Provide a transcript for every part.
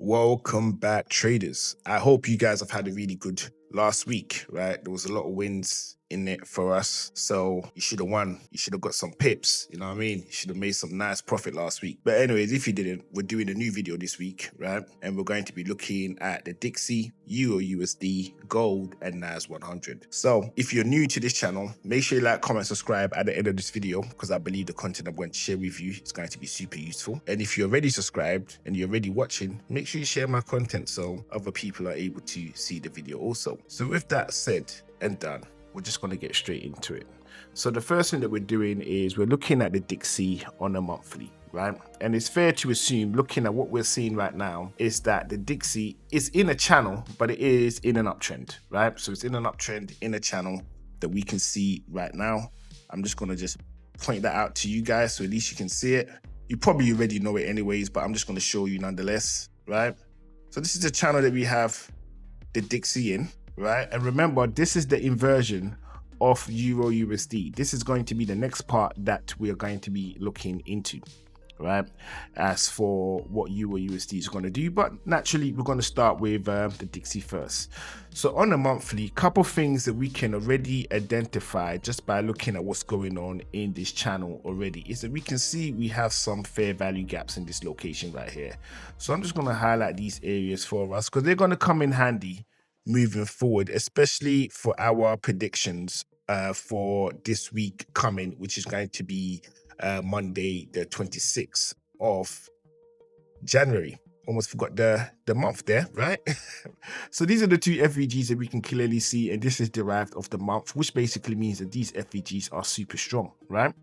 Welcome back, traders. I hope you guys have had a really good last week, right? There was a lot of wins in it for us. So you should have won. You should have got some pips. You know what I mean? You should have made some nice profit last week. But anyways, if you didn't, we're doing a new video this week, right? And we're going to be looking at the DXY, EURUSD, gold, and NAS100. So if you're new to this channel, make sure you like, comment, subscribe at the end of this video, because I believe the content I'm going to share with you is going to be super useful. And if you're already subscribed and you're already watching, make sure you share my content so other people are able to see the video also. So with that said and done, we're just going to get straight into it. So the first thing that we're doing is we're looking at the DXY on a monthly, right? And it's fair to assume, looking at what we're seeing right now, is that the DXY is in a channel, but it is in an uptrend, right? So it's in an uptrend in a channel that we can see right now. I'm just going to just point that out to you guys so at least you can see it. You probably already know it anyways, but I'm just going to show you nonetheless, right? So this is the channel that we have the DXY in, right? And remember, this is the inversion of EURUSD. This is going to be the next part that we are going to be looking into, right? As for what EURUSD is going to do, but naturally we're going to start with the DXY first. So on a monthly, couple things that we can already identify just by looking at what's going on in this channel already is that we can see we have some fair value gaps in this location right here. So I'm just going to highlight these areas for us because they're going to come in handy moving forward, especially for our predictions for this week coming, which is going to be Monday, the 26th of January. Almost forgot the month there, right? So these are the two FVGs that we can clearly see, and this is derived of the month, which basically means that these FVGs are super strong, right?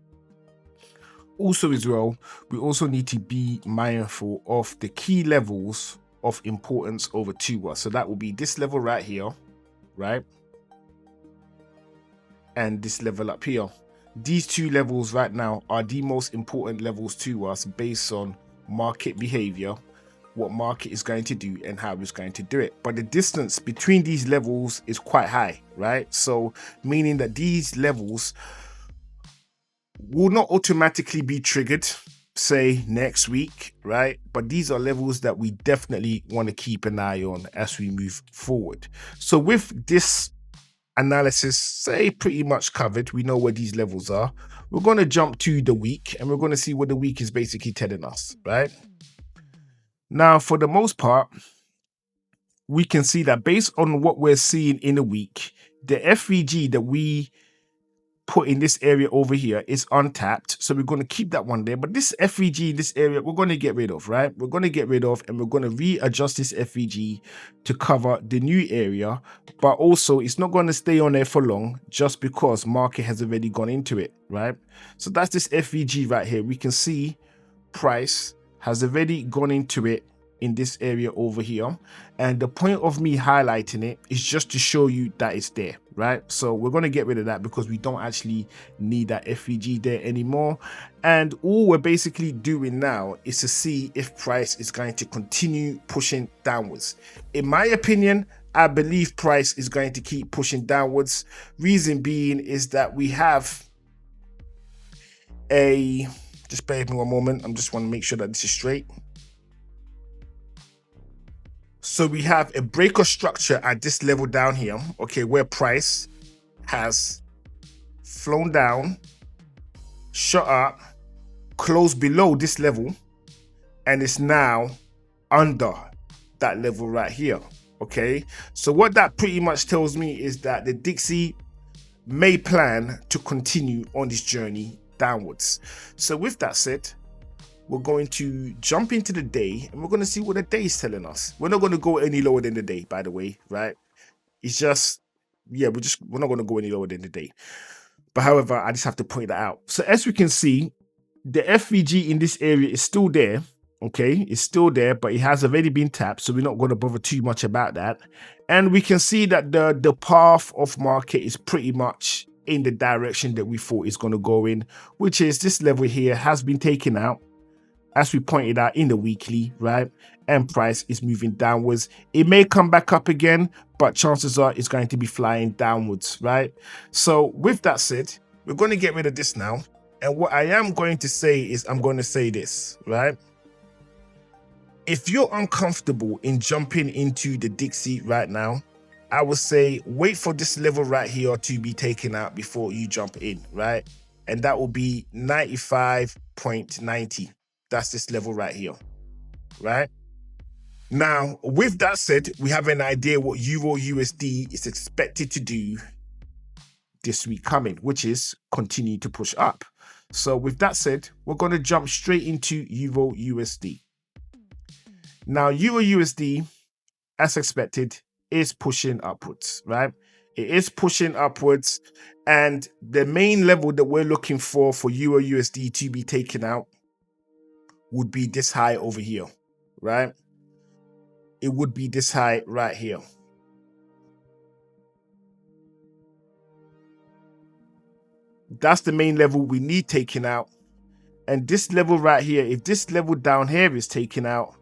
Also as well, we also need to be mindful of the key levels of importance over to us. So that will be this level right here, right? And this level up here. These two levels right now are the most important levels to us based on market behavior, what market is going to do and how it's going to do it. But the distance between these levels is quite high, right? So meaning that these levels will not automatically be triggered, say next week, right? But these are levels that we definitely want to keep an eye on as we move forward. So with this analysis, say pretty much covered, we know where these levels are. We're going to jump to the week and we're going to see what the week is basically telling us, right? Now, for the most part, we can see that based on what we're seeing in a week, the FVG that we put in this area over here is untapped, so we're going to keep that one there. But this FVG, this area, we're going to get rid of, right? We're going to get rid of, and we're going to readjust this FVG to cover the new area. But also, it's not going to stay on there for long just because market has already gone into it, right? So that's this FVG right here. We can see price has already gone into it in this area over here, and the point of me highlighting it is just to show you that it's there, right? So we're going to get rid of that because we don't actually need that FVG there anymore. And all we're basically doing now is to see if price is going to continue pushing downwards. In my opinion, I believe price is going to keep pushing downwards. Reason being is that we have a, just bear with me one moment, I'm just want to make sure that this is straight. So we have a breaker structure at this level down here, okay, where price has flown down, shot up, closed below this level, and it's now under that level right here, okay? So what that pretty much tells me is that the DXY may plan to continue on this journey downwards. So with that said, we're going to jump into the day and we're going to see what the day is telling us. We're not going to go any lower than the day, by the way, right? It's just, yeah, we're not going to go any lower than the day. But however, I just have to point that out. So as we can see, the FVG in this area is still there, okay? It's still there, but it has already been tapped, so we're not going to bother too much about that. And we can see that the path of market is pretty much in the direction that we thought it's going to go in, which is this level here has been taken out, as we pointed out in the weekly, right? And price is moving downwards. It may come back up again, but chances are it's going to be flying downwards, right? So with that said, we're going to get rid of this now. And what I am going to say is I'm going to say this, right? If you're uncomfortable in jumping into the DXY right now, I would say wait for this level right here to be taken out before you jump in, right? And that will be 95.90. That's this level right here, right? Now, with that said, we have an idea what EURUSD is expected to do this week coming, which is continue to push up. So with that said, we're going to jump straight into EURUSD. Now, EURUSD, as expected, is pushing upwards, right? It is pushing upwards, and the main level that we're looking for EURUSD to be taken out would be this high over here, right? It would be this high right here. That's the main level we need taken out. And this level right here, if this level down here is taken out,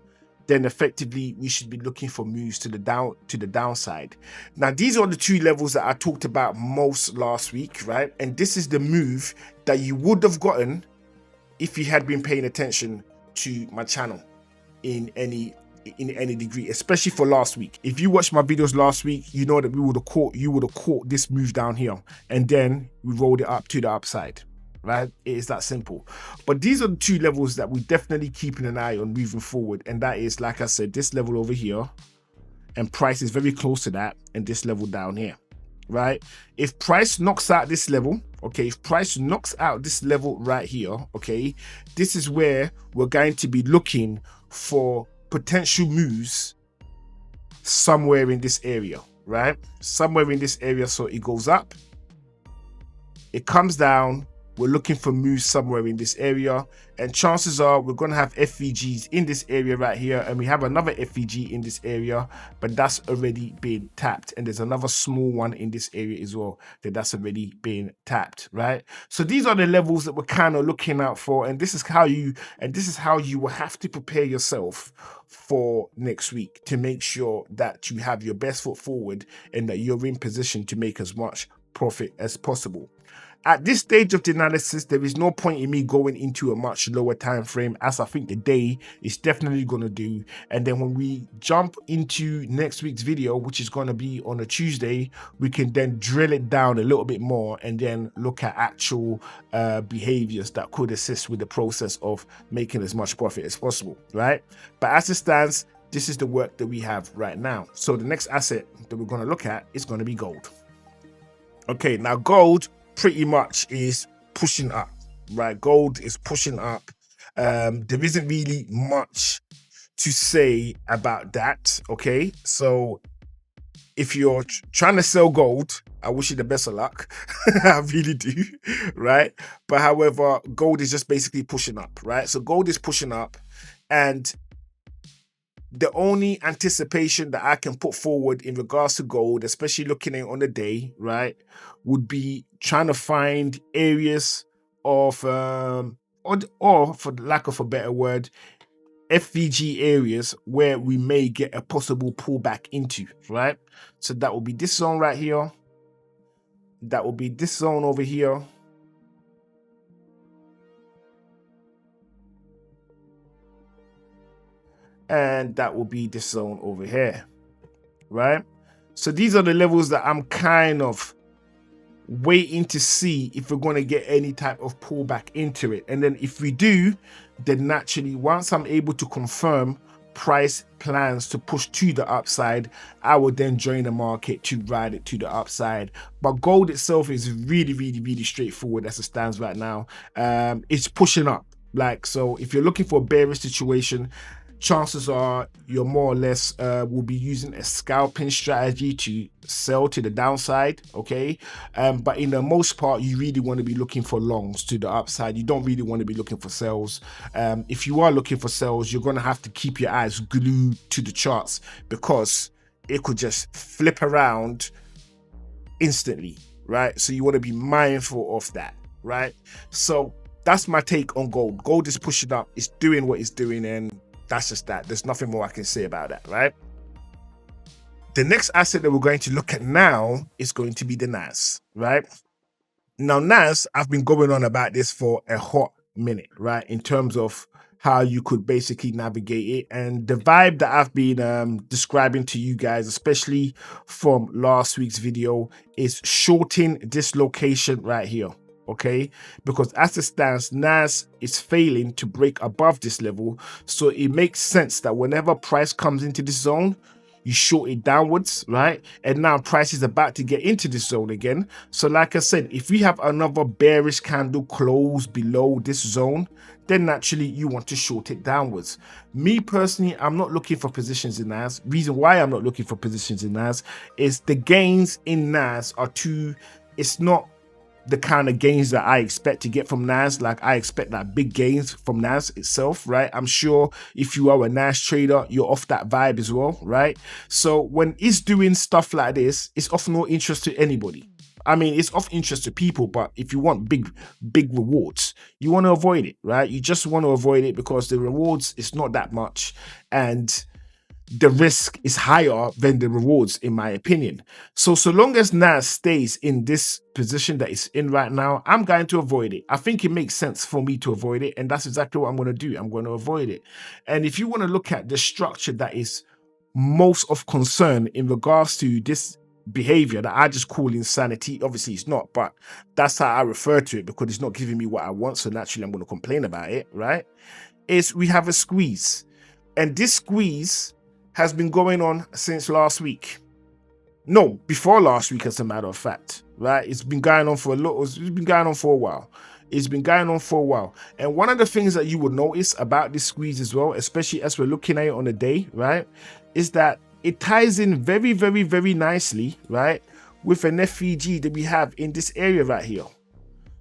then effectively we should be looking for moves to the downside. Now, these are the two levels that I talked about most last week, right? And this is the move that you would have gotten if you had been paying attention to my channel in any degree, especially for last week. If you watched my videos last week, you know that you would have caught this move down here, and then we rolled it up to the upside, right? It is that simple. But these are the two levels that we're definitely keeping an eye on moving forward, and that is, like I said, this level over here, and price is very close to that, and this level down here, right? If price knocks out this level, okay, if price knocks out this level right here, okay, this is where we're going to be looking for potential moves somewhere in this area, right? Somewhere in this area. So it goes up, it comes down, we're looking for moves somewhere in this area, and chances are we're going to have FVGs in this area right here, and we have another FVG in this area, but that's already been tapped, and there's another small one in this area as well that's already been tapped, right? So these are the levels that we're kind of looking out for, and this is how you will have to prepare yourself for next week to make sure that you have your best foot forward and that you're in position to make as much profit as possible. At this stage of the analysis, there is no point in me going into a much lower time frame, as I think the day is definitely going to do. And then when we jump into next week's video, which is going to be on a Tuesday, we can then drill it down a little bit more and then look at actual behaviors that could assist with the process of making as much profit as possible, right? But as it stands, this is the work that we have right now. So the next asset that we're going to look at is going to be gold. Okay, now gold pretty much is pushing up, right? Gold is pushing up. There isn't really much to say about that, okay? So if you're trying to sell gold, I wish you the best of luck. I really do, right? But however, gold is just basically pushing up, right? So gold is pushing up, and the only anticipation that I can put forward in regards to gold, especially looking at it on the day, right, would be trying to find areas of, or for lack of a better word, FVG areas where we may get a possible pullback into, right? So that will be this zone right here. That will be this zone over here. And that will be this zone over here, right? So these are the levels that I'm kind of waiting to see if we're going to get any type of pullback into it. And then if we do, then naturally, once I'm able to confirm price plans to push to the upside, I will then join the market to ride it to the upside. But gold itself is really straightforward as it stands right now. It's pushing up. Like, so if you're looking for a bearish situation, chances are you're more or less will be using a scalping strategy to sell to the downside, okay? But in the most part, you really want to be looking for longs to the upside. You don't really want to be looking for sells. If you are looking for sells, you're going to have to keep your eyes glued to the charts, because it could just flip around instantly, right? So you want to be mindful of that, right? So that's my take on gold. Gold is pushing up, it's doing what it's doing, and that's just that. There's nothing more I can say about that, right? The next asset that we're going to look at now is going to be the NAS, right? Now, NAS, I've been going on about this for a hot minute, right? In terms of how you could basically navigate it. And the vibe that I've been describing to you guys, especially from last week's video, is shorting this location right here. Okay, because as it stands, NAS is failing to break above this level, so it makes sense that whenever price comes into this zone, you short it downwards, right? And now price is about to get into this zone again. So like I said, if we have another bearish candle close below this zone, then naturally you want to short it downwards. Me personally, I'm not looking for positions in NAS. Reason why I'm not looking for positions in NAS is the gains in NAS are too, it's not the kind of gains that I expect to get from NAS. Like I expect that big gains from NAS itself, right? I'm sure if you are a NAS trader, you're off that vibe as well, right? So when it's doing stuff like this, it's of no interest to anybody. I mean, it's of interest to people, but if you want big rewards, you want to avoid it, right? You just want to avoid it because the rewards is not that much, and the risk is higher than the rewards, in my opinion. So long as NAS stays in this position that it's in right now, I'm going to avoid it. I think it makes sense for me to avoid it, and that's exactly what I'm going to do. I'm going to avoid it. And if you want to look at the structure that is most of concern in regards to this behavior that I just call insanity, obviously it's not, but that's how I refer to it because it's not giving me what I want, so naturally I'm going to complain about it, right? Is we have a squeeze, and this squeeze has been going on since last week. No, before last week, as a matter of fact, right? It's been going on for it's been going on for a while. It's been going on for a while. And one of the things that you will notice about this squeeze as well, especially as we're looking at it on the day, right, is that it ties in very, very, very nicely, right, with an FVG that we have in this area right here.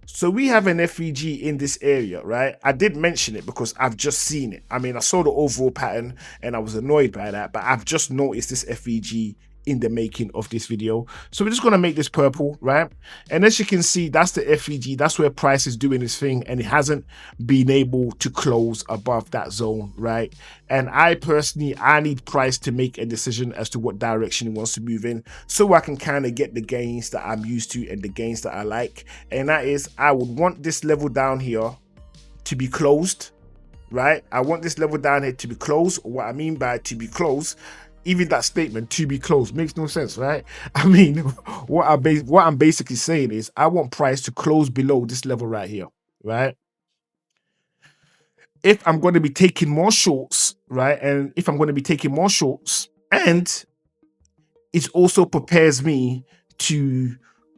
So we have an FVG in this area, right? I did mention it because I've just seen it. I mean, I saw the overall pattern and I was annoyed by that, but I've just noticed this FVG in the making of this video. So we're just going to make this purple, right? And as you can see, that's the FVG. That's where price is doing its thing, and it hasn't been able to close above that zone, right? And I personally, I need price to make a decision as to what direction it wants to move in, so I can kind of get the gains that I'm used to and the gains that I like. And that is, I would want this level down here to be closed, right? I want this level down here to be closed. What I mean by to be closed, even that statement, to be closed, makes no sense, right? I mean, what I'm basically saying is I want price to close below this level right here, right? If I'm going to be taking more shorts, right? And if I'm going to be taking more shorts, and it also prepares me to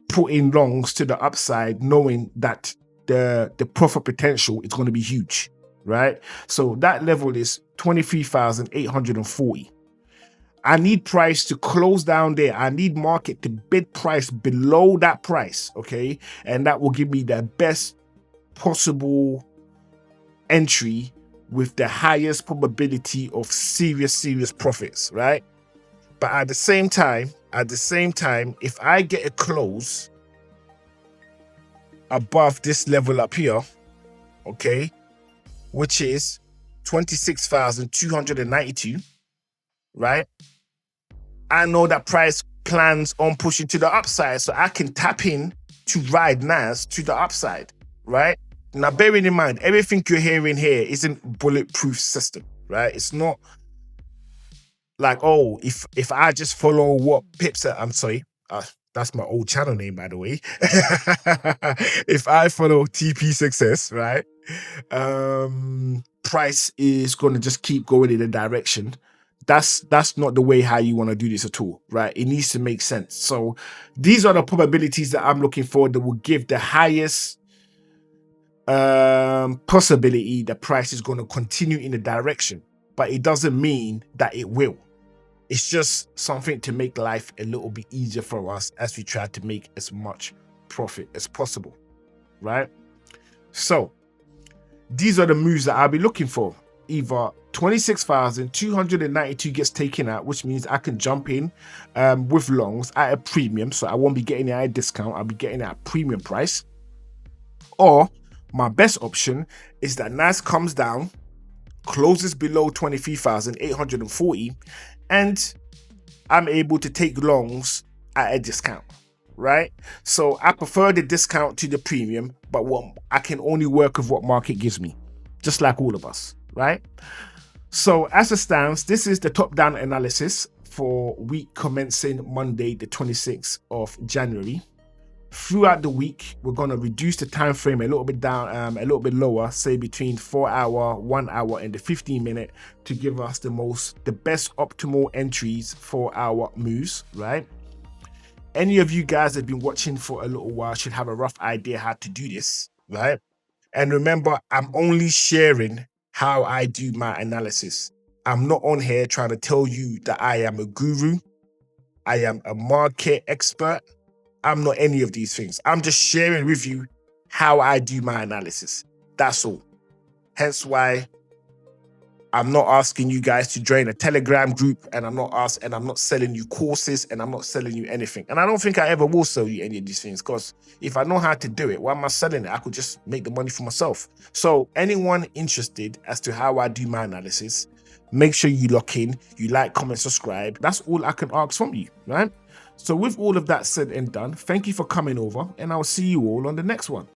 put in longs to the upside, knowing that the profit potential is going to be huge, right? So that level is 23,840. I need price to close down there. I need market to bid price below that price, okay? And that will give me the best possible entry with the highest probability of serious profits, right? But at the same time, if I get a close above this level up here, okay, which is 26,292, right? I know that price plans on pushing to the upside, so I can tap in to ride NAS to the upside, right? Now, bearing in mind, everything you're hearing here isn't bulletproof system, right? It's not like, oh, if I just follow what Pips said, I'm sorry, that's my old channel name, by the way. If I follow TP Success, right, price is going to just keep going in a direction. That's not the way how you want to do this at all, right? It needs to make sense. So these are the probabilities that I'm looking for that will give the highest possibility that price is going to continue in the direction, but it doesn't mean that it will. It's just something to make life a little bit easier for us as we try to make as much profit as possible, right? So these are the moves that I'll be looking for. Either 26,292 gets taken out, which means I can jump in with longs at a premium, so I won't be getting it at a discount, I'll be getting it at a premium price. Or my best option is that NAS comes down, closes below 23,840, and I'm able to take longs at a discount, right? So I prefer the discount to the premium, but what I can only work with what market gives me, just like all of us, right? So as it stands, this is the top-down analysis for week commencing Monday, the 26th of January. Throughout the week, we're going to reduce the time frame a little bit down, a little bit lower, say between 4 hour, 1 hour, and the 15-minute to give us the best optimal entries for our moves, right? Any of you guys that have been watching for a little while should have a rough idea how to do this, right? And remember, I'm only sharing how I do my analysis. I'm not on here trying to tell you that I am a guru. I am a market expert. I'm not any of these things. I'm just sharing with you how I do my analysis. That's all. Hence why I'm not asking you guys to join a Telegram group, and I'm not selling you courses, and I'm not selling you anything. And I don't think I ever will sell you any of these things, because if I know how to do it, why am I selling it? I could just make the money for myself. So anyone interested as to how I do my analysis, make sure you lock in, you like, comment, subscribe. That's all I can ask from you, right? So with all of that said and done, thank you for coming over, and I'll see you all on the next one.